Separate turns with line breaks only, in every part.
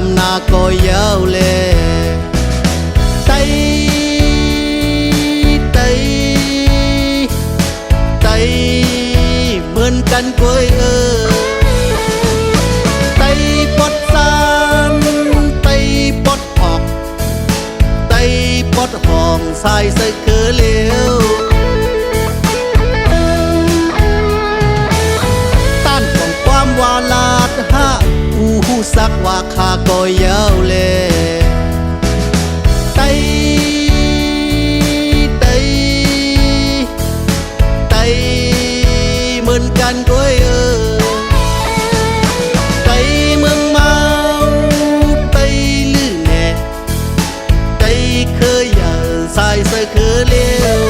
ำนาก็เยาวเลไตไตไตเหมือนกันกวยไตปดสามไตปดออกไตปดห้องสายใส่คือเลี้ยวต้านของความวาลาดฮะหูสักว่าข้าก็เยาวเลไตไตไตเหมือนกันกวยไตเมืองเมาไตลื่นแน่ไตเคยอย่าสายเสยคือเลี้ยว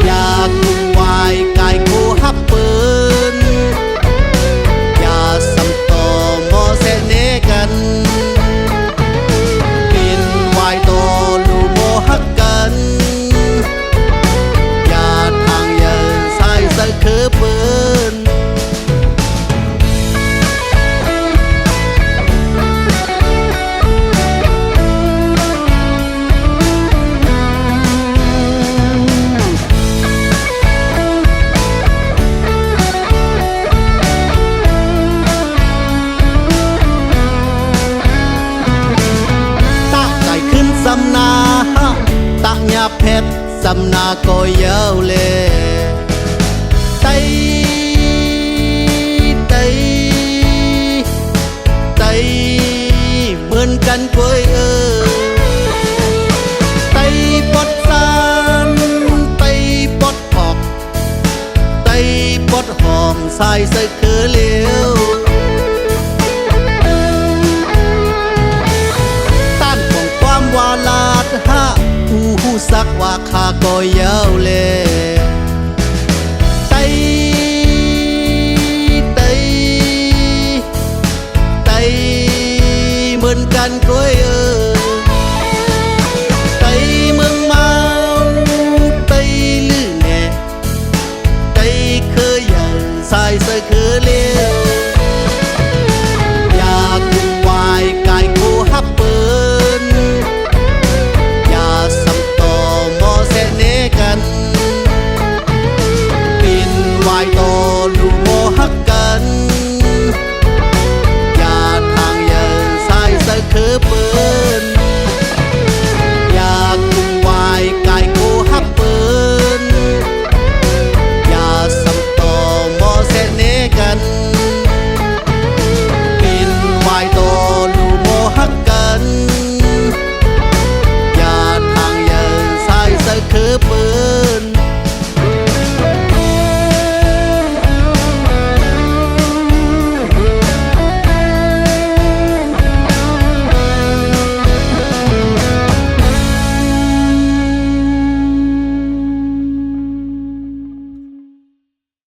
อยากกุมวายกายโคฮับเปินอย่าสัมต่อมอแสนเนกันเป็นวายต่อลูโมฮักกันอย่าทางอย่าสายเสยคือเปินสำนาตะหยาเพชรสำนาก็เยาวเลไตไตไตเหมือนกันกวยไตปดสามไตปดออกไตปดห้องสายใส่คือเลี้ยววาลาดฮะหูสักว่าข้าก็เยาวเล